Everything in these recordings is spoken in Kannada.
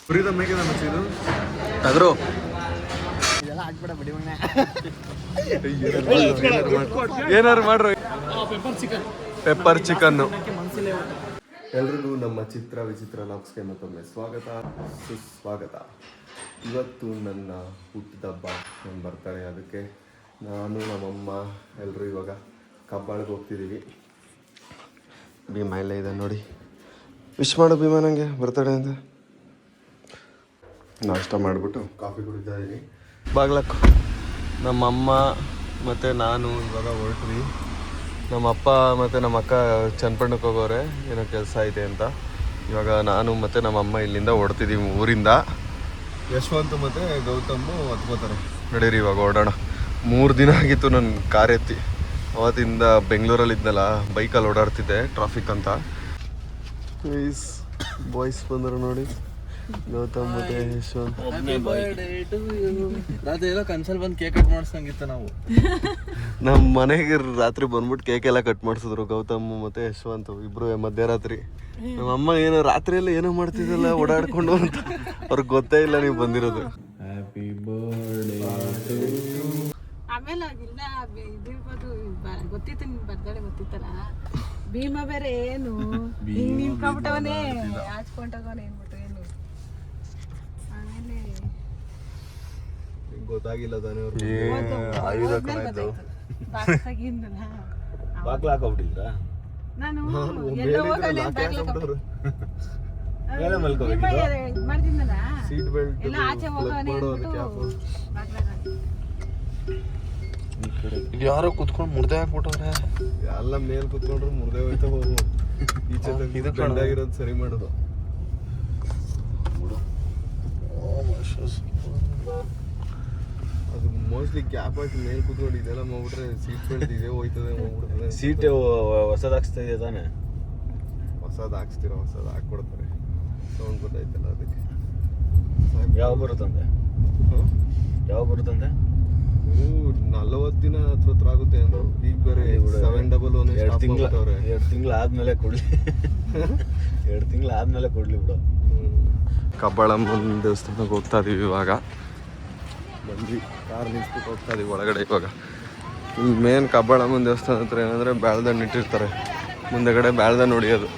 ಕುರಿದ ಮೇಕೆದ ಮಚ್ಚಿದು ಟಗರು ಏನಾರು ಮಾಡ್ರು ಪೆಪ್ಪರ್ ಚಿಕನ್. ಎಲ್ರಿಗೂ ನಮ್ಮ ಚಿತ್ರ ವಿಚಿತ್ರ ಲಾಕ್ಸ್ಗೆ ಮತ್ತೊಮ್ಮೆ ಸ್ವಾಗತ ಸುಸ್ವಾಗತ. ಇವತ್ತು ನನ್ನ ಹುಟ್ಟಿದಬ್ಬ, ನನ್ನ ಬರ್ತಡೇ. ಅದಕ್ಕೆ ನಾನು ನಮ್ಮಮ್ಮ ಎಲ್ಲರೂ ಇವಾಗ ಕಬ್ಬಾಳಿಗೆ ಹೋಗ್ತಿದ್ದೀವಿ. ಭೀಮ ಎಲ್ಲ ಇದೆ ನೋಡಿ, ವಿಶ್ ಮಾಡು ಭೀಮಾ ನನಗೆ ಬರ್ತಡೇ ಅಂತ. ನಾಷ್ಟ ಮಾಡಿಬಿಟ್ಟು ಕಾಫಿ ಕುಡಿತಾ ಇದ್ದೀನಿ. ಬಾಗ್ಲಕ್ಕು ನಮ್ಮಮ್ಮ ಮತ್ತು ನಾನು ಇವಾಗ ಹೊರಟ್ವಿ. ನಮ್ಮಪ್ಪ ಮತ್ತು ನಮ್ಮ ಅಕ್ಕ ಚನ್ನಪಟ್ಟಣಕ್ಕೆ ಹೋಗೋರೆ, ಏನೋ ಕೆಲಸ ಇದೆ ಅಂತ. ಇವಾಗ ನಾನು ಮತ್ತು ನಮ್ಮಮ್ಮ ಇಲ್ಲಿಂದ ಹೊಡ್ತಿದ್ದೀವಿ ಊರಿಂದ. ಯಶವಂತ್ ಮತ್ತು ಗೌತಮ್ ಹತ್ಕೋತಾರೆ. ನಡೀರಿ ಇವಾಗ ಓಡೋಣ. 3 ದಿನ ಆಗಿತ್ತು ನನ್ನ ಕಾರ್ ಎತ್ತಿ. ಅವತ್ತಿಂದ ಬೆಂಗಳೂರಲ್ಲಿ ಇದ್ನಲ್ಲ, ಬೈಕಲ್ಲಿ ಓಡಾಡ್ತಿದ್ದೆ ಟ್ರಾಫಿಕ್ ಅಂತ. ಬಾಯ್ಸ್ ಬಂದರು ನೋಡಿ, ಗೌತಮ್ ಮತ್ತೆ ಯಶವಂತ್. ರಾತ್ರಿ ಕನ್ಸಲ್ ಬಂದು ಕೇಕ್ ಕಟ್ ಮಾಡಿಸ್ದಂಗಿತ್ತು. ನಾವು ನಮ್ಮ ಮನೆಗೆ ರಾತ್ರಿ ಬಂದ್ಬಿಟ್ಟು ಕೇಕ್ ಎಲ್ಲ ಕಟ್ ಮಾಡಿಸಿದ್ರು ಗೌತಮ್ ಮತ್ತೆ ಯಶವಂತ್ ಇಬ್ರು ಮಧ್ಯರಾತ್ರಿ. ನಮ್ಮಮ್ಮ ಏನೋ ರಾತ್ರಿಯೆಲ್ಲ ಏನೋ ಮಾಡ್ತಿದ್ದಲ್ಲ ಓಡಾಡ್ಕೊಂಡು ಅಂತ ಅವ್ರಿಗೆ ಗೊತ್ತೇ ಇಲ್ಲ ನೀವು ಬಂದಿರೋದು. Happy birthday. ಆಮೇಲೆ ಆಗಿಲ್ಲ ಇದಿರ್ಬೋದು, ಗೊತ್ತಿತ್ತು ನಿನ್ ಬರ್ತಾಳೆ ಗೊತ್ತಿತ್ತಲ್ಲ. ಭೀಮ ಬೇರೆ ಏನು ಹಿಂಗ್ ನಿಂತ್ಕೊಂಡ್ಬಿಟ್ಟವನೇ, ಹಾಚ್ಕೊಂಡವನೇ ಏನ್ಬಿಟ್ಟು ಏನು ಆಮೇಲೆ ಗೊತ್ತಾಗಿಲ್ಲ ತಾನೇ ಬಾಗ್ಲ ಹಾಕೋಬಿಟ್ಟಿದ್ರ. ನಾನು ಎಲ್ಲ ಹೋಗಲ್ಲ ಮಾಡ್ತಿದ್ದಲ್ಲ, ಸೀಟ್ ಬೆಲ್ಟ್ ಎಲ್ಲ ಆಚೆ ಹೋಗೋನೆ ಯಾರೋ ಕುತ್ಕೊಂಡು ಮುರ್ದೆ ಹಾಕ್ಬಿಟ್ಟವ್ರೆ. ಎಲ್ಲ ಮೇಲ್ ಕುತ್ಕೊಂಡ್ರು ಮುರ್ದೆ ಹೋಯ್ತಾ ಹೋಗು. ಈಚೆ ಇದು ಕಂಡಾಗಿರೋದು ಸರಿ ಮಾಡೋದು. ಅದು ಮೋಸ್ಟ್ಲಿ ಕ್ಯಾಪ್ ಹಾಕಿ ಮೇಲ್ ಕುತ್ಕೊಂಡು ಇದೆಲ್ಲ ಮಾಡ್ಬಿಟ್ರೆ ಸೀಟ್ ಬೆಲ್ಟ್ ಇದೆ ಹೋಯ್ತದೆ ಹೋಗ್ಬಿಡ್ತದೆ. ಸೀಟ್ ಹೊಸದು ಹಾಕ್ಸ್ತಾ ಇದೆ ತಾನೆ? ಹೊಸದು ಹಾಕ್ಸ್ತೀರ, ಹೊಸದು ಹಾಕ್ಕೊಡ್ತಾರೆ. ಸೌಂಡ್ ಗೊತ್ತಾಯ್ತಲ್ಲ ಅದಕ್ಕೆ. ಯಾವ ಬರುತ್ತಂತೆ? ಯಾವ ಬರುತ್ತಂತೆ? 40 ದಿನ ಹತ್ರ ಆಗುತ್ತೆ ಅಂದ್ರು. ಈಗ ಬೇರೆ 711 2 ತಿಂಗಳು ಆದ್ಮೇಲೆ ಕೊಡ್ಲಿ. 2 ತಿಂಗಳು ಆದ್ಮೇಲೆ ಕೊಡ್ಲಿ ಬಿಡು. ಕಬ್ಬಾಳಮ್ಮನ ದೇವಸ್ಥಾನಕ್ಕೆ ಹೋಗ್ತಾ ಇದೀವಿ ಇವಾಗ. ಬಂದು ಕಾರ್ ನಿಲ್ಸ್ಬಿಟ್ಟು ಹೋಗ್ತಾ ಇದೀವಿ ಒಳಗಡೆ. ಇವಾಗ ಈ ಮೇನ್ ಕಬ್ಬಾಳಮ್ಮನ ದೇವಸ್ಥಾನ ಹತ್ರ ಏನಂದರೆ ಬ್ಯಾಳ್ದಣ್ಣು ಇಟ್ಟಿರ್ತಾರೆ, ಮುಂದೆಗಡೆ ಬ್ಯಾಳ್ದಣ್ಣು ಹೊಡಿಯೋದು.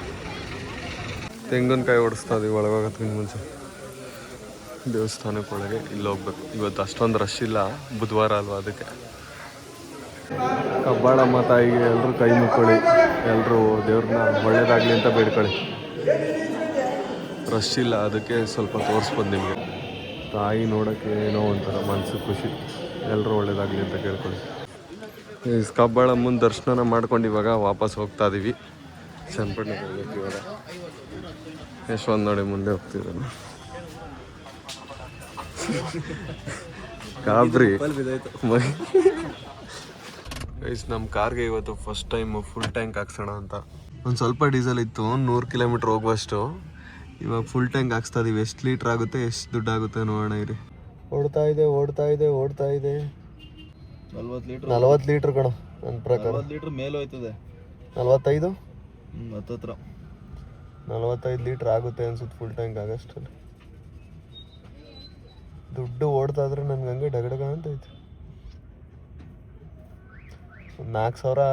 ತೆಂಗಿನಕಾಯಿ ಹೊಡಿಸ್ತಾ ಇದೀವಿ ಒಳಗೋಗೋದಕ್ಕಿಂತ ಮುಂಚೆ. ದೇವಸ್ಥಾನಕ್ಕೆ ಒಳಗೆ ಇಲ್ಲಿ ಹೋಗ್ಬೇಕು. ಇವತ್ತು ಅಷ್ಟೊಂದು ರಶ್ ಇಲ್ಲ, ಬುಧವಾರ ಅಲ್ವಾ ಅದಕ್ಕೆ. ಕಬ್ಬಾಳಮ್ಮ ತಾಯಿಗೆ ಎಲ್ಲರೂ ಕೈ ಮುಕ್ಕೊಳ್ಳಿ, ಎಲ್ಲರೂ ದೇವ್ರನ್ನ ಒಳ್ಳೇದಾಗಲಿ ಅಂತ ಬೇಡ್ಕೊಳ್ಳಿ. ರಶ್ ಇಲ್ಲ ಅದಕ್ಕೆ ಸ್ವಲ್ಪ ತೋರಿಸ್ಬೋದು ನಿಮಗೆ. ತಾಯಿ ನೋಡೋಕ್ಕೆ ಏನೋ ಒಂಥರ ಮನಸ್ಸು ಖುಷಿ. ಎಲ್ಲರೂ ಒಳ್ಳೇದಾಗಲಿ ಅಂತ ಕೇಳ್ಕೊಳ್ಳಿ. ಈ ಕಬ್ಬಾಳಮ್ಮನ ದರ್ಶನ ಮಾಡ್ಕೊಂಡು ಇವಾಗ ವಾಪಸ್ ಹೋಗ್ತಾ ಇದೀವಿ. ಚನ್ನಪಟ್ಟಣಕ್ಕೆ ಹೋಗ್ಬೇಕು ಇವಾಗ. ಯಶವಂತ್ ನೋಡಿ ಮುಂದೆ ಹೋಗ್ತಿದ್ದಾನೆ. ಕಾಬ್ರಿ ಗೈಸ್, ನಮ್ಮ ಕಾರ್ಗೆ ಇವತ್ತು ಫಸ್ಟ್ ಟೈಮ್ ಫುಲ್ ಟ್ಯಾಂಕ್ ಹಾಕ್ಸೋಣ ಅಂತ. ಒಂದು ಸ್ವಲ್ಪ ಡೀಸೆಲ್ ಇತ್ತು, 100 ಕಿಲೋಮೀಟ್ರ್ ಹೋಗುವಷ್ಟು. ಇವಾಗ ಫುಲ್ ಟ್ಯಾಂಕ್ ಹಾಕ್ಸ್ತಾ ಇದೀವಿ. ಎಷ್ಟು ಲೀಟ್ರ್ ಆಗುತ್ತೆ, ಎಷ್ಟು ದುಡ್ಡು ಆಗುತ್ತೆ ನೋಡೋಣ ಇರಿ. ಓಡ್ತಾ ಇದೆ 40 ಲೀಟ್ರ್ ಕಣ ನನ್ನ ಪ್ರಕಾರ. 40 ಲೀಟ್ರ್ ಮೇಲೆ ಹೋಯ್ತದೆ. 45 ಹತ್ತತ್ರ 45 ಲೀಟ್ರ್ ಆಗುತ್ತೆ ಅನ್ಸುತ್ತೆ ಫುಲ್ ಟ್ಯಾಂಕ್ ಆಗಷ್ಟಲ್ಲಿ. ದುಡ್ಡು ಓಡ್ತಾ ಇದ್ರೆ ನನ್ಗೆ ಹಂಗೆ ಡಗಡಗ ಅಂತ ಐತೆ. ಒಂದು 4,000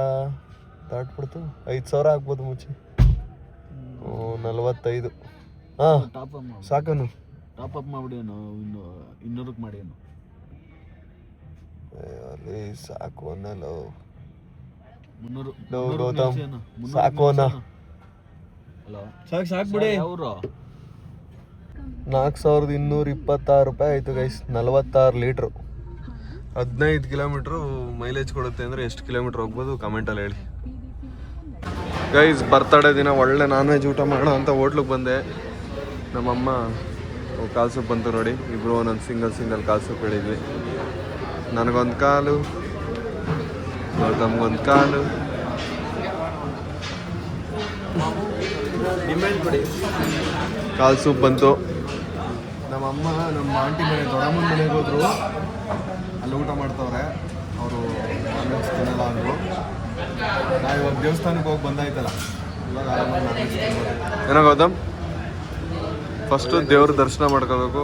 ದಾಟ್ಬಿಡ್ತು. 5,000 ಆಗ್ಬೋದು ಮುಂಚೆ. 45. ಹಾಂ ಸಾಕನು. ಟಾಪ್ ಅಪ್ ಮಾಡಿಬಿಡಿ, ಇನ್ನು 200ಕ್ಕೆ ಮಾಡಿ. ಅಲ್ಲಿ ಸಾಕು ಅನ್ನಲ್ಲ. 300 ಗೌತಮ್ ಸಾಕು ಅನ್ನ. ಸಾಕು ಬಿಡಿ. ಅವರು 4,226 ರೂಪಾಯಿ ಆಯಿತು ಗೈಸ್. 46 ಲೀಟ್ರು, 15 ಕಿಲೋಮೀಟ್ರು ಮೈಲೇಜ್ ಕೊಡುತ್ತೆ. ಅಂದರೆ ಎಷ್ಟು ಕಿಲೋಮೀಟ್ರ್ ಹೋಗ್ಬೋದು ಕಮೆಂಟಲ್ಲಿ ಹೇಳಿ ಗೈಸ್. ಬರ್ತಡೇ ದಿನ ಒಳ್ಳೆ ನಾನ್ ವೆಜ್ ಊಟ ಮಾಡೋಣ ಅಂತ ಹೋಟ್ಲಿಗೆ ಬಂದೆ. ನಮ್ಮಮ್ಮ ಕಾಲು ಸೂಪ್ ಬಂತು ನೋಡಿ. ಇಬ್ಬರು ಒಂದೊಂದು ಸಿಂಗಲ್ ಕಾಲು ಸೂಪ್ ಹೇಳಿದ್ವಿ. ನನಗೊಂದು ಕಾಲು, ಗೌತಮ್ಗೊಂದು ಕಾಲು. ಕಾಲು ಸೂಪ್ ಬಂತು. ನಮ್ಮಮ್ಮ ನಮ್ಮ ಆಂಟಿ ಮನೆ ದೊಡ್ಡಮ್ಮನ ಮನೆಗೆ ಹೋದ್ರು, ಅಲ್ಲಿ ಊಟ ಮಾಡ್ತವ್ರೆ. ಅವರು ನಾನ್ ವೆಜ್ ತಿನ್ನಲ್ಲ ಅಂದರು. ನಾವು ಇವಾಗ ದೇವಸ್ಥಾನಕ್ಕೆ ಹೋಗಿ ಬಂದಾಯ್ತಲ್ಲ, ಏನೋ ಗೌತಮ್, ಫಸ್ಟು ದೇವ್ರ ದರ್ಶನ ಮಾಡ್ಕೋಬೇಕು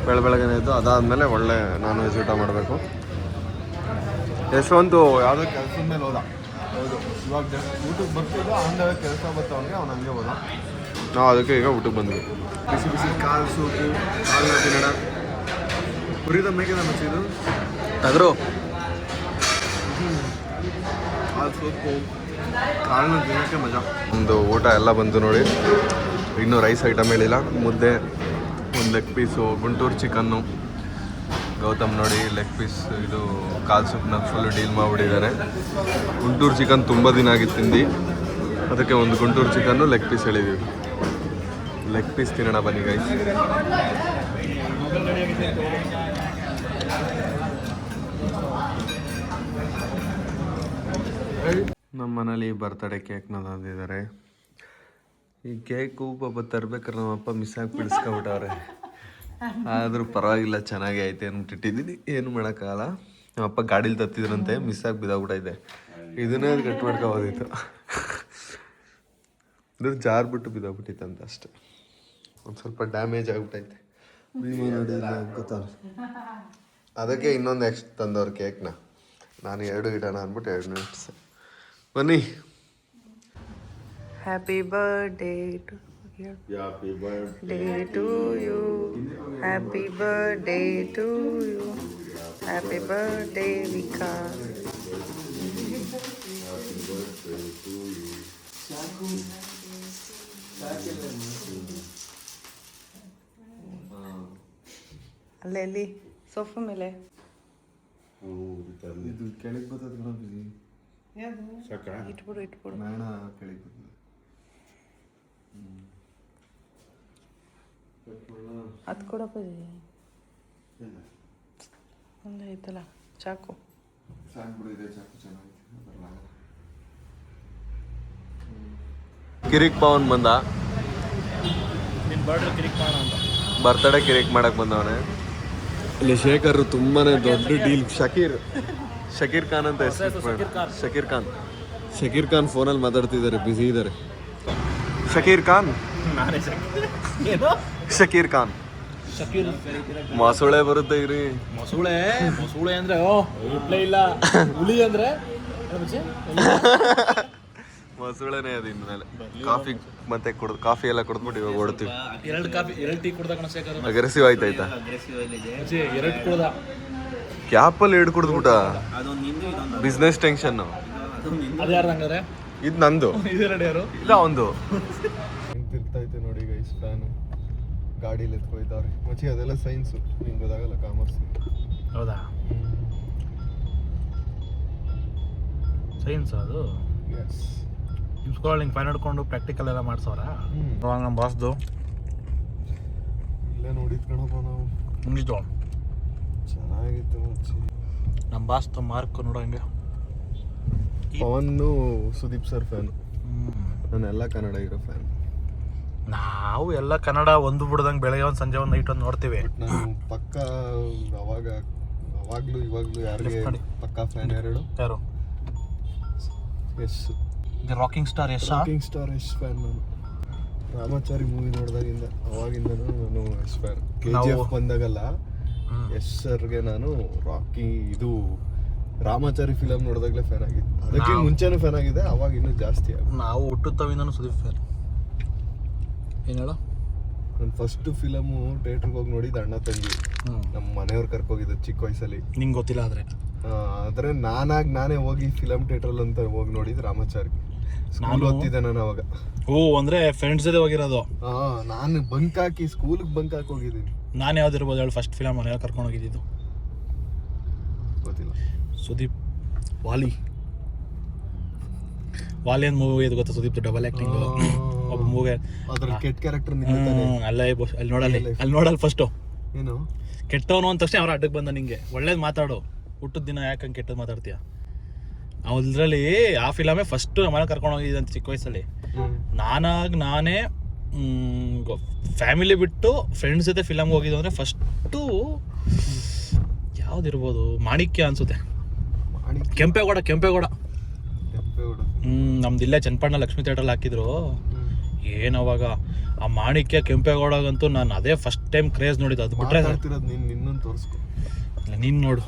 ಬೆಳಗ್ಗೆನೇ ಇದ್ದು, ಅದಾದಮೇಲೆ ಒಳ್ಳೆ ನಾನ್ ವೆಜ್ ಊಟ ಮಾಡಬೇಕು. ಯಶವಂತು ಯಾವುದೋ ಕೆಲಸದ ಮೇಲೆ ಹೋದ. ಹೌದು, ಇವಾಗ ಊಟಕ್ಕೆ ಬರ್ತಿದ್ದು ಆಂಧ್ರ ಕೆಲಸ ಬರ್ತಾವನಿಗೆ ಅವ್ನು ಹಂಗೆ ಹೋದ. ನಾವು ಅದಕ್ಕೆ ಈಗ ಊಟಕ್ಕೆ ಬಂದ್ವಿ. ಬಿಸಿ ಬಿಸಿ ಕಾಲು ಸೂಪು, ಕಾಲು ತಿನ್ನೋಣ. ಕುರಿದ ಮೇಕೆ ಮಚ್ಚಿದು ಅದ್ರು ಕಾಲು ಸೂಪು, ಕಾಳನ್ನ ತಿನ್ನೋಕ್ಕೆ ಮಜಾ. ಒಂದು ಊಟ ಎಲ್ಲ ಬಂತು ನೋಡಿ. ಇನ್ನೂ ರೈಸ್ ಐಟಮ್ ಹೇಳಿಲ್ಲ. ಮುದ್ದೆ, ಒಂದು leg piece, Guntur chicken. Gautam ನೋಡಿ ಲೆಗ್ ಪೀಸ್ ಇದು ಕಾಲು ಸೂಪ್ನ ಫುಲ್ ಡೀಲ್ ಮಾಡಿಬಿಟ್ಟಿದ್ದಾರೆ. ಗುಂಟೂರು ಚಿಕನ್ ತುಂಬ ದಿನ ಆಗಿತ್ತು ತಿಂದು, ಅದಕ್ಕೆ ಒಂದು ಗುಂಟೂರು ಚಿಕನ್ನು ಲೆಗ್ ಪೀಸ್ ಹೇಳಿದ್ದೀವಿ. ಲೆಗ್ ಪೀಸ್ ತಿನ್ನೋಣ ಬನ್ನಿ ಗೈಸ್. ನಮ್ಮ ಮನೇಲಿ ಬರ್ತ್ಡೇ ಕೇಕ್ನ ತಂದಿದ್ದಾರೆ. ಈ ಕೇಕು ಪಾಪ ತರ್ಬೇಕಾದ್ರೆ ನಮ್ಮಪ್ಪ ಮಿಸ್ ಆಗಿ ಬಿಡಿಸ್ಕೊಬಿಟ್ಟವ್ರೆ. ಆದರೂ ಪರವಾಗಿಲ್ಲ, ಚೆನ್ನಾಗಿ ಐತೆ ಅಂದ್ಬಿಟ್ಟಿದ್ದೀನಿ. ಏನು ಮಾಡೋಕ್ಕಾಗಲ್ಲ. ನಮ್ಮಪ್ಪ ಗಾಡೀಲಿ ತತ್ತಿದ್ರಂತೆ, ಮಿಸ್ ಆಗಿ ಬಿದ್ದಾಗ್ಬಿಟ್ಟೈತೆ. ಇದನ್ನೇ ಕಟ್ ಮಾಡ್ಕೋಬೋದಿತ್ತು. ಇದು ಜಾರ್ಬಿಟ್ಟು ಬಿದ್ದಾಗ್ಬಿಟ್ಟಿತ್ತಂತ ಅಷ್ಟೆ. ಒಂದು ಸ್ವಲ್ಪ ಡ್ಯಾಮೇಜ್ ಆಗಿಬಿಟ್ಟೈತೆ. ಗೊತ್ತಲ್ಲ, ಅದಕ್ಕೆ ಇನ್ನೊಂದು ಎಕ್ಸ್ಟ್ರಾ ತಂದವ್ರು ಕೇಕ್ನ. ನಾನು 2 ಇಡೋಣ ಅಂದ್ಬಿಟ್ಟು 2 ಮಿನಿಟ್ಸ್. ಬನ್ನಿ. Happy birthday to you, happy birthday to you, happy birthday Vikas. ಅಲ್ಲೆಲ್ಲಿ ಸೋಫಾ ಮೇಲೆ ಇದು ಕೆಳಗೆ ಬರ್ತದೆ. ಇಟ್ಬಿಡು ಮೇಣ ಕೆಳಗೆ ಬರ್ತದೆ. ಅದು ಕೊಡಪ್ಪ. ಒಂದು ಐತಲ್ಲ ಚಾಕು. ಕಿರಿಕ್ ಪವನ್ ಬಂದ. ಬರ್ತಡೇ ಕಿರಿಕ್ ಮಾಡಕ್ ಬಂದವನೆ. ಇಲ್ಲಿ ಶೇಖರ್ ತುಂಬಾನೇ ದೊಡ್ಡ ಡೀಲ್. ಶಕೀರ್ ಖಾನ್ ಅಂತ ಹೆಸರು. ಶಕೀರ್ ಖಾನ್ ಫೋನಲ್ಲಿ ಮಾತಾಡ್ತಿದ್ದಾರೆ, ಬ್ಯುಸಿ ಇದ್ದಾರೆ. ಶಕೀರ್ ಖಾನ್ ಮೊಸಳೆ ಬರುತ್ತೆ ಇರಿ. ಮೊಸಳೆ ಅಂದ್ರೆ ಇಲ್ಲ, ಹುಲಿ ಅಂದ್ರೆ ಮೊಸಳೆನೇ ಅದು. ಇನ್ಮೇಲೆ ಕಾಫಿ ಮತ್ತೆ ಕಾಫಿ ಎಲ್ಲ ಕುಡಿದ್ಬಿಟ್ಟು ಇವಾಗ ಓಡ್ತೀವಿ. 2 ಟೀ ಕುಡ್ದ ಶೇಖರ್. ಅಗ್ರೆಸಿವ್ ಆಯ್ತಾಯ್ತಾ? 2 ಕುಡ್ದ. ಕ್ಯಾಪಲ್ಲಿ 2 ಕುಡಿದ್ಬಿಟ್ಟ. Business tension. ಅದು ಯಾರ್ದಂಗಾರೆ? ಇದು ನಂದು. ಇಲ್ಲ ಒಂದು ತಿರ್ತಾಯ್ತೆ ನೋಡಿ ಗೈಸ್. ಫ್ಯಾನು ಗಾಡೀಲಿ ಎತ್ಕೊಯ್ತಾವ್ರೆ. ಮಚ್ಚಿ ಅದೆಲ್ಲ ಸೈನ್ಸು, ನಿಂಗೆ ಗೊತ್ತಾಗಲ್ಲ, ಕಾಮರ್ಸ್. ಹೌದಾ? ಸೈನ್ಸ್ ಅದು. ಎಸ್. ನಿಮ್ಮ ಸ್ಕೂಲಲ್ಲಿ ಹಿಂಗೆ ಫೈನ್ ಹಿಡ್ಕೊಂಡು ಪ್ರಾಕ್ಟಿಕಲ್ ಎಲ್ಲ ಮಾಡ್ಸೋರಾ? ನಮ್ಮ ಬಾಸ್ದು ಇಲ್ಲೇ ನೋಡಿದ್ ಕಣಪ್ಪ ನಾವು. ಮುಗಿತು, ಚೆನ್ನಾಗಿತ್ತು ಮಚ್ಚಿ. ನಮ್ಮ ಬಾಸ್ದು ಮಾರ್ಕ್ ನೋಡೋ ಹಂಗೆ. ಪವನ್ನು ಸುದೀಪ್ ಸರ್ ಫ್ಯಾನು. ನಾನೆಲ್ಲ ಕನ್ನಡ ಇರೋ ಫ್ಯಾನ್. ನಾವು ಎಲ್ಲ ಕನ್ನಡ ಒಂದು ಬಿಡ್ದಂಗೆ ಬೆಳಗ್ಗೆ ಒಂದು ಸಂಜೆ ಒಂದು ನೈಟ್ ಒಂದು ನೋಡ್ತೀವಿ. ನಾನು ಪಕ್ಕ ಅವಾಗ್ಲೂ ಇವಾಗ್ಲೂ ಯಾರಿಗೆ ಪಕ್ಕ ಫ್ಯಾನ್ ಯಾರು? Yes. Rocking star Yash. Rocking star Yash fan ನಾನು. ರಾಮಾಚಾರಿ ಮೂವಿ ನೋಡಿದಾಗಿಂದ ಅವಾಗಿಂದನೂ ನಾನು ಯಶ್ ಫ್ಯಾನ್. KGF ಬಂದಾಗಲ್ಲ ಯಶ್ ಸರ್ಗೆ ನಾನು ರಾಕಿ ಇದು ರಾಮಾಚಾರಿ ಫಿಲಮ್ ನೋಡಿದಾಗಲೇ ಫ್ಯಾನ್ ಆಗಿದ್ದೆ. ಅದಕ್ಕೆ ಮುಂಚೆನೂ ಫ್ಯಾನ್ ಆಗಿದೆ, ಅವಾಗ ಇನ್ನೂ ಜಾಸ್ತಿ ಆಗಿದೆ. ನಾವು ಹುಟ್ಟುತ್ತವಿಂದನೂ ಸುದೀಪ್ ಫ್ಯಾನ್. ಏನು ಹೇಳೋ? ನನ್ನ ಫಸ್ಟ್ ಫಿಲಮು ಥಿಯೇಟ್ರಿಗೆ ಹೋಗಿ ನೋಡಿದ್ದು ಅಣ್ಣ ತಂಗಿ. ನಮ್ಮ ಮನೆಯವ್ರು ಕರ್ಕೋಗಿದ್ದು ಚಿಕ್ಕ ವಯಸ್ಸಲ್ಲಿ. ನಿಂಗೆ ಗೊತ್ತಿಲ್ಲ ಆದರೆ ನಾನೇ ಹೋಗಿ ಫಿಲಮ್ ಥಿಯೇಟ್ರಲ್ಲಿ ಅಂತ ಹೋಗಿ ನೋಡಿದ್ದು ರಾಮಾಚಾರಿ. ಸ್ಕೂಲ್ ಓದ್ತಿದ್ದೆ ನಾನು ಅವಾಗ. ಅಂದರೆ ಫ್ರೆಂಡ್ಸ್ ಜೊತೆ ಹೋಗಿರೋದು? ನಾನು ಬಂಕ್ ಹಾಕಿ ಸ್ಕೂಲಿಗೆ ಬಂಕ್ ಹಾಕಿ ಹೋಗಿದ್ದೀನಿ. ನಾನು ಯಾವ್ದಿರ್ಬೋದು ಹೇಳಿ ಫಸ್ಟ್ ಫಿಲಮ್ ಮನೆಯಲ್ಲಿ ಕರ್ಕೊಂಡು ಹೋಗಿದ್ದು? ಗೊತ್ತಿಲ್ಲ. ಸುದೀಪ್ ವಾಲಿ ಅಂತ ಮೂವಿ ಇದು ಗೊತ್ತಾ? ಸುದೀಪ್ ಡಬಲ್ ಆ್ಯಕ್ಟಿಂಗ್ ಒಬ್ಬ ಮೂವಿ. ಅದ್ರಲ್ಲಿ ಕೆಟ್ಟ ಕ್ಯಾರೆಕ್ಟರ್ ಅಲ್ಲಿ ನೋಡಲ್ಲ ಫಸ್ಟು. ಏನು ಕೆಟ್ಟವನು ಅಂದ ತಕ್ಷಣ ಅವ್ರ ಅಡ್ಡಕ್ಕೆ ಬಂದ. ನಿಂಗೆ ಒಳ್ಳೇದು ಮಾತಾಡು, ಹುಟ್ಟದ ದಿನ ಯಾಕೆ ಹಂಗೆ ಕೆಟ್ಟದ್ದು ಮಾತಾಡ್ತೀಯ? ಅದ್ರಲ್ಲಿ ಆ ಫಿಲಮೇ ಫಸ್ಟ್ ಮನೆ ಕರ್ಕೊಂಡು ಹೋಗಿದ್ದೆ ಅಂತ ಚಿಕ್ಕ ವಯಸ್ಸಲ್ಲಿ. ನಾನೇ ಫ್ಯಾಮಿಲಿ ಬಿಟ್ಟು ಫ್ರೆಂಡ್ಸ್ ಜೊತೆ ಫಿಲಮ್ಗೆ ಹೋಗಿದ್ದು ಅಂದರೆ ಫಸ್ಟು ಯಾವ್ದಿರ್ಬೋದು? ಮಾಣಿಕ್ಯ ಅನ್ಸುತ್ತೆ. ಕೆಂಪೇಗೌಡ. ನಮ್ದು ಇಲ್ಲೇ ಚನ್ನಪಣ್ಣ ಲಕ್ಷ್ಮೀ ಥಿಯೇಟ್ರಲ್ಲಿ ಹಾಕಿದ್ರು. ಏನು ಅವಾಗ ಆ ಮಾಣಿಕ್ಯ ಕೆಂಪೇಗೌಡಗಂತೂ ನಾನು ಅದೇ ಫಸ್ಟ್ ಟೈಮ್ ಕ್ರೇಜ್ ನೋಡಿದ್ದು. ಅದು ಬಿಟ್ರೆ ಇನ್ನೊಂದು ತೋರಿಸ್ಕೊ. ನೀನು ನೋಡು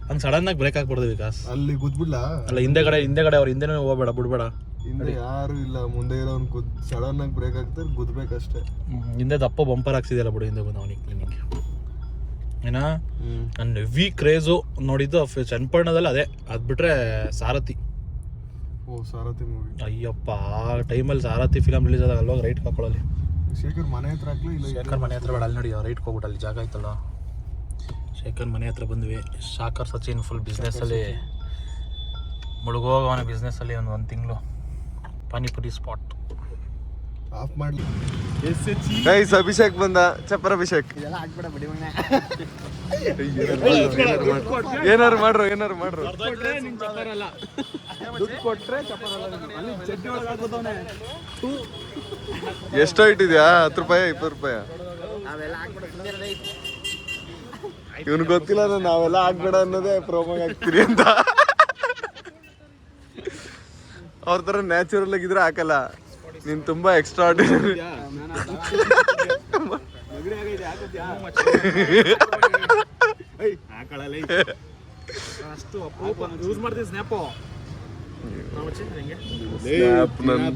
ಹಂಗೆ ಸಡನ್ನಾಗಿ ಬ್ರೇಕ್ ಹಾಕ್ಬಿಡ್ದು ವಿಕಾಸ್. ಅಲ್ಲಿ ಗುದ್ಬಿಡ್ಲ ಅಲ್ಲ ಹಿಂದೆಗಡೆ ಅವ್ರು ಹಿಂದೆನೇ ಹೋಗ್ಬೇಡ ಬಿಡ್ಬೇಡ. ಹಿಂದೆ ಯಾರು ಇಲ್ಲ, ಮುಂದೆ ಇರೋನ್ ಸಡನ್ ಆಗಿ ಬ್ರೇಕ್ ಹಾಕ್ತಾರೆ, ಗುದ್ಬೇಕಷ್ಟೇ. ಹಿಂದೆ ದಪ್ಪ ಬಂಪರ್ ಹಾಕ್ಸಿದೆಯಲ್ಲ ಬಿಡು ಹಿಂದೆ ಬಂದು ಅವನಿಗೆ ನಿಮಗೆ ಏನಾ. ನನ್ನ ಹೆವಿ ಕ್ರೇಜು ನೋಡಿದ್ದು ಚನ್ನಪಣ್ಣದಲ್ಲಿ ಅದೇ. ಅದು ಬಿಟ್ರೆ ಸಾರಥಿ. ಸಾರಥಿ ಮೂವಿ. ಅಯ್ಯಪ್ಪ ಆ ಟೈಮಲ್ಲಿ ಸಾರಥಿ ಫಿಲಮ್ ರಿಲೀಸ್ ಆದಾಗ ಅಲ್ವಾಗ ರೈಟ್ ಹಾಕೊಳ್ಳಿ. ಶೇಖರ್ ಮನೆ ಹತ್ರ ಹಾಕ್ಲಿ ಇಲ್ಲ ಶೇಖರ್ ಮನೆ ಹತ್ರ ಬೇಡ, ಅಲ್ಲಿ ನೋಡಿ ರೈಟ್ ಹೋಗ್ಬಿಟ್ಟು ಅಲ್ಲಿ ಜಾಗ ಆಯ್ತಲ್ಲ. ಶೇಖರ್ ಮನೆ ಹತ್ರ ಬಂದ್ವಿ. ಶಾಕರ್ ಸಚಿನ್ ಫುಲ್ ಬಿಸ್ನೆಸ್ಸಲ್ಲಿ ಮುಳುಗೋಗವನ ಬಿಸ್ನೆಸ್ಸಲ್ಲಿ ಒಂದು ತಿಂಗಳು ಪಾನಿಪುರಿ ಸ್ಪಾಟ್ ಆಫ್ ಮಾಡ್ಲಿ. ಗೈಸ್ ಅಭಿಷೇಕ್ ಬಂದ, ಚಪ್ಪರ್ ಅಭಿಷೇಕ್. ಏನಾರು ಮಾಡ್ರು ಎಷ್ಟೋ ಇಟ್ಟಿದ್ಯಾ? 10 ರೂಪಾಯಿ 20 ರೂಪಾಯಿ? ಇವನ್ ಗೊತ್ತಿಲ್ಲ ನಾವೆಲ್ಲ ಹಾಕ್ಬೇಡ ಅನ್ನೋದೇ ಪ್ರೋಮೋಗ್ ಹಾಕ್ತೀರಿ ಅಂತ. ಅವ್ರ ತರ ನ್ಯಾಚುರಲ್ ಆಗಿದ್ರೆ ಹಾಕಲ್ಲ. ನೀನ್ ತುಂಬಾ ಎಕ್ಸ್ಟ್ರಾ ಆರ್ಡಿನರಿ.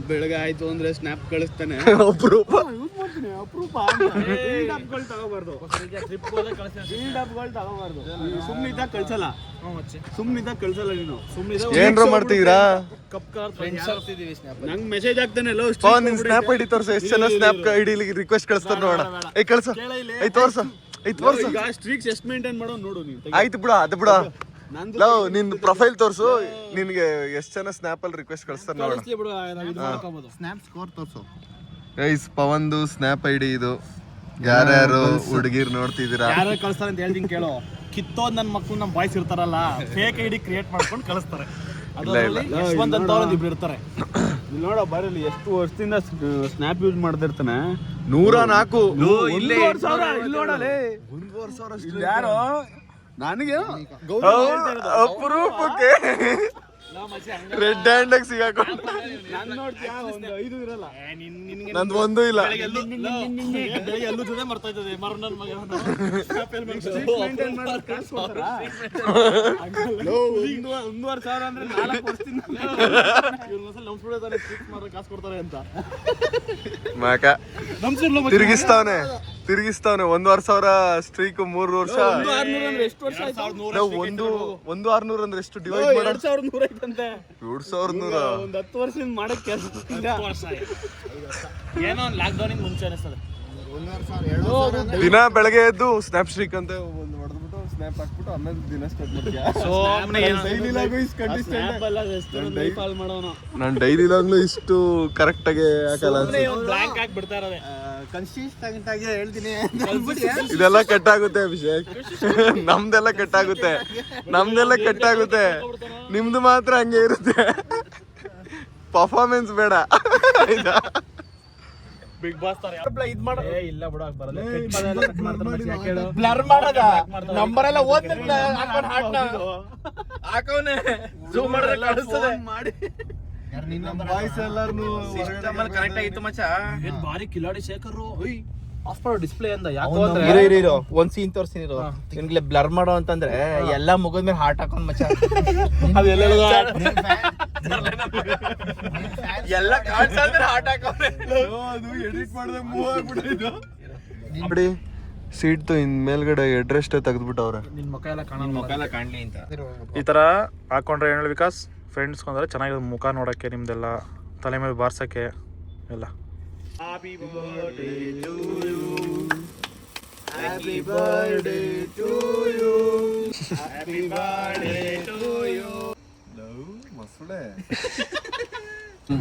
ಬೆಳಗ್ಗೆ ಆಯ್ತು ಅಂದ್ರೆ ಸ್ನ್ಯಾಪ್ ಕಳಿಸ್ತಾನೆ. ಅಪರೂಪ ತಗೋಬಾರ್ದು. ಸುಮ್ನಿದ್ದಾಗ ಕಳ್ಸಲ್ಲ ನೀನು. ಏನ್ರ ಮಾಡ್ತಿದ್ದೀರಾ? ನಂಗ್ ಮೆಸೇಜ್ ಆಗ್ತಾನೆ. ನಿನ್ ಸ್ನ್ಯಾಪ್ ಐಡಿ ತೋರ್ಸ. ಎಷ್ಟು ಜನ ಸ್ನ್ಯಾಪ್ ಐಡಿ ರಿಕ್ವೆಸ್ಟ್ ಕಳಿಸ್ತಾರ ನೋಡ. ಕಳ್ಸ. ತೋರ್ಸ. ಈಗ ಸ್ಟ್ರೀಕ್ಸ್ ಎಷ್ಟು ಮೇಂಟೈನ್ ಮಾಡೋ ನೋಡು ನೀನು. ಆಯ್ತು ಬಿಡ, ಅದು ಬಿಡ. ನಿನ್ ಪ್ರೊಫೈಲ್ ತೋರ್ಸು. ನಿನ್ಗೆ ಎಷ್ಟ್ ಜನ ಸ್ನ್ಯಾಪ್ ಅಲ್ಲಿ ರಿಕ್ವೆಸ್ಟ್ ಕಳಿಸ್ತಾರ ನೋಡ. ಸ್ನ್ಯಾಪ್ ಸ್ಕೋರ್ ತೋರ್ಸು. ಗೈಸ್ ಪವನ್ದು ಸ್ನ್ಯಾಪ್ ಐಡಿ ಇದು. ಯಾರ್ಯಾರು ಹುಡುಗಿರ್ ನೋಡ್ತಿದ್ದೀರಾ? ಯಾರು ಕಳಿಸ್ತಾರೆ ಅಂತ ಹೇಳ್ತೀನಿ ಕೇಳೋ. ಕಿತ್ತೋದ್ ನನ್ನ ಮಕ್ಕಳು ನಮ್ಮ ಬಾಯ್ಸ್ ಇರ್ತಾರಲ್ಲ, ಫೇಕ್ ಐಡಿ ಕ್ರಿಯೇಟ್ ಮಾಡ್ಕೊಂಡು ಕಳಿಸ್ತಾರೆ. ಯಶವಂತ್ ಅಂತ ಇಬ್ರು ಇರ್ತಾರೆ. ನೋಡ ಬರಲಿ ಎಷ್ಟು ವರ್ಷದಿಂದ ಸ್ನ್ಯಾಪ್ ಯೂಸ್ ಮಾಡ್ತಿರ್ತಾನೆ. 104. ಯಾರೋ ನನಗೆ ಅಪರೂಪಕ್ಕೆ ರೆಡ್ ಹ್ಯಾಂಡ್ ಆಗಿ ಸಿಗಾಕೊಂಡು ನಂದು ಒಂದು ಇಲ್ಲ. ಎಲ್ಲೂ ಜೊತೆ ಬರ್ತಾ ಇದ್ದದೆ ಮರ ನನ್ನ ಮಗ. $1,000 ಅಂದ್ರೆ 4 ವರ್ಷದಿಂದ ಕಾಸು ಕೊಡ್ತಾರೆ ಅಂತ ಮಾಕ ತಿರುಗಿಸ್ತಾವನೆ 1,000 ಸ್ಟ್ರೀಕ್ 3 ವರ್ಷ. 1,600 ಅಂದ್ರೆ ಎಷ್ಟು ಡಿವೈಡ್ ಮಾಡ? 2,100 ಒಂದು 10 ವರ್ಷದಿಂದ ಮಾಡಕ್ ಕೆಲಸ ಏನೋ ಲಾಕ್ಡೌನ್ ಮುಂಚೆ ಅನಿಸ್ತದೆ. ದಿನ ಬೆಳಗ್ಗೆ ಎದ್ದು ಸ್ನ್ಯಾಪ್ ಸ್ಟ್ರೀಕ್ ಅಂತ ಒಂದು ಹೊಡೆದ್ಬಿಟ್ಟು ಸ್ನ್ಯಾಪ್ ಹಾಕ್ಬಿಟ್ಟು ಆಮೇಲೆ ದಿನ ಸ್ಟಾರ್ಟ್ ನಾನು ಡೈಲಿ ಲಾಗ್ಲು ಇಷ್ಟು ಕರೆಕ್ಟ್ ಆಗಿ ಹಾಕಲ್ಲ. ಬ್ಲಾಂಕ್ ಆಗಿ ಬಿಡ್ತಾ ಇರೋದೆ. ಕನ್ಸಿಸ್ಟೆಂಟ್ ಆಗಿ ಹೇಳ್ತೀನಿ. ಇದೆಲ್ಲ ಕಟ್ಟಾಗುತ್ತೆ ಅಭಿಷೇಕ್. ನಮ್ದೆಲ್ಲ ಕಟ್ಟಾಗುತ್ತೆ. ನಿಮ್ದು ಮಾತ್ರ ಹಂಗೆ ಇರುತ್ತೆ. ಪರ್ಫಾರ್ಮೆನ್ಸ್ ಬೇಡ. ಬಿಗ್ ಬಾಸ್ ತರ ಇದ್ ಮಾಡ ಇಲ್ಲ ಬಿಡ ಬರಲ್ಲ. ಬ್ಲರ್ ಮಾಡೋದ ನಂಬರ್ ಎಲ್ಲ ಓದ್ತಿರ್ಲ ಹಾಕವನೆ ಝೂಮ್ ಮಾಡಿದ್ರೆ ಕಾಣಿಸ್ತದೆ. ಮಾಡಿ ವಾಯ್ಸ್ ಎಲ್ಲಾರ್ನು ಸಿಸ್ಟಮ್ ಅಲ್ಲಿ ಕರೆಕ್ಟ್ ಆಗಿತ್ತು ಮಚ್ಚ. ಏನ್ ಬಾರಿ ಕಿಲಾಡಿ ಶೇಖರ್. ಆಫ್ ಮಾಡೋ ಡಿಸ್ಪ್ಲೇ ಅಂದ. ಯಾಕೋ ಒಂದ್ ಸೀನ್ ತೋರ್ಸ್ತೀನಿ ನಿನ್ಗೆ ಬ್ಲರ್ ಮಾಡೋ ಅಂತಂದ್ರೆ ಎಲ್ಲಾ ಮುಗಿದ್ಮೇಲೆ ಹಾರ್ಟ್ ಹಾಕೊಂಡ್ ಮಚ್ಚ. ಎಲ್ಲ ಕಾಣಿಸ್ತಾರೆ ಹಾರ್ಟ್ ಹಾಕೊಂಡ್ರೆ ಎಡಿಟ್ ಮಾಡಿದ್ರೆ ಮೂವ್ ಆಗ್ಬಿಟ್ಟಿದ್ದು ನೋಡಿ. ಸೀಟ್ ಇನ್ ಮೇಲ್ಗಡೆ ಅಡ್ರೆಸ್ಟ್ ತೆಗೆದ್ಬಿಟ್ಟವ್ರೆ. ನಿನ್ ಮುಖ ಎಲ್ಲ ಕಾಣ್ಲಿ ಅಂತ ಈ ತರ ಹಾಕೊಂಡ್ರೆ ಏನ್ ಹೇಳಿ ವಿಕಾಸ್, ಫ್ರೆಂಡ್ಸ್ ಕೊಂಡ್ರೆ ಚೆನ್ನಾಗಿ ಮುಖ ನೋಡಕ್ಕೆ, ನಿಮ್ದೆಲ್ಲ ತಲೆ ಮೇಲೆ ಬಾರ್ಸಕ್ಕೆ ಎಲ್ಲ. Happy birthday to you. Happy birthday to you. Happy birthday to you.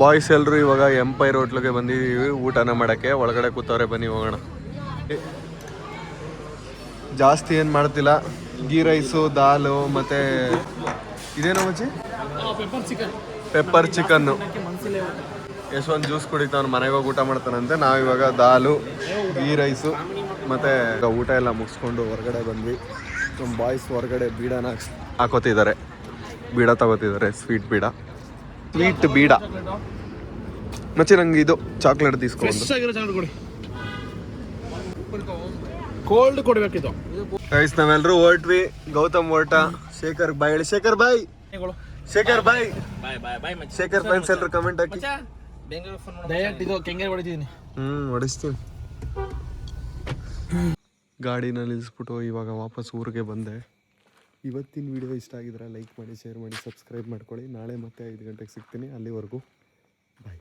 Boys ಎಲ್ರು ಇವಾಗ ಎಂಪೈರ್ ಹೋಟ್ಲಿಗೆ ಬಂದಿದ್ದೀವಿ ಊಟನ ಮಾಡಕ್ಕೆ. ಒಳಗಡೆ ಕೂತವ್ರೆ, ಬನ್ನಿ ಹೋಗೋಣ. ಜಾಸ್ತಿ ಏನು ಮಾಡ್ತಿಲ್ಲ. ಗೀ ರೈಸು, ದಾಲು ಮತ್ತೆ ಇದೇನೋ ಮಚ್ಚಿ ಪೆಪ್ಪರ್ ಚಿಕನ್ನು. ಯಶವಂತ್ ಜ್ಯೂಸ್ ಕುಡಿತಾವ್ನು, ಮನೆಗೆ ಹೋಗಿ ಊಟ ಮಾಡ್ತಾನಂತೆ. ನಾವಿವಾಗ ದಾಲು, ಗೀ ರೈಸು ಮತ್ತು ಊಟ ಎಲ್ಲ ಮುಗಿಸ್ಕೊಂಡು ಹೊರಗಡೆ ಬಂದ್ವಿ. ನಮ್ಮ ಬಾಯ್ಸ್ ಹೊರಗಡೆ ಬೀಡಾನ ಹಾಕೋತಿದ್ದಾರೆ. ಬೀಡ ತಗೋತಿದ್ದಾರೆ, ಸ್ವೀಟ್ ಬೀಡ. ಸ್ವೀಟ್ ಬೀಡ ಮಚ್ಚಿ, ನಂಗೆ ಇದು ಚಾಕ್ಲೇಟ್ తీసుಕೊಂಡು ಕೋಲ್ಡ್ ಕೊಡ್ಬೇಕಿದು. ಗೈಸ್ ನಾವೆಲ್ಲರೂ ಹೊರಟ್ವಿ. ಗೌತಮ್ ಹೊರಟ, ಶೇಖರ್ ಬಾಯ್ ಹೇಳಿ. ಶೇಖರ್ ಬಾಯ್, ಶೇಖರ್ ಬಾಯ್, ಶೇಖರ್ ಫ್ರೆಂಡ್ಸ್ ಎಲ್ಲರೂ ಕಮೆಂಟ್ ಹಾಕಿ. ಡೈರೆಕ್ಟ್ ಇದು ಕೆಂಗೇರಿ ಹೊಡಿತಿದ್ದೀನಿ. ಹೊಡಿಸ್ತೀನಿ. ಗಾಡಿನ ನಿಲ್ಲಿಸ್ಬಿಟ್ಟು ಇವಾಗ ವಾಪಸ್ ಊರಿಗೆ ಬಂದೆ. ಇವತ್ತಿನ ವಿಡಿಯೋ ಇಷ್ಟ ಆಗಿದ್ರೆ ಲೈಕ್ ಮಾಡಿ, ಶೇರ್ ಮಾಡಿ, ಸಬ್ಸ್ಕ್ರೈಬ್ ಮಾಡ್ಕೊಳ್ಳಿ. ನಾಳೆ ಮತ್ತೆ 5 ಗಂಟೆಗೆ ಸಿಗ್ತೀನಿ. ಅಲ್ಲಿವರೆಗೂ ಬಾಯ್.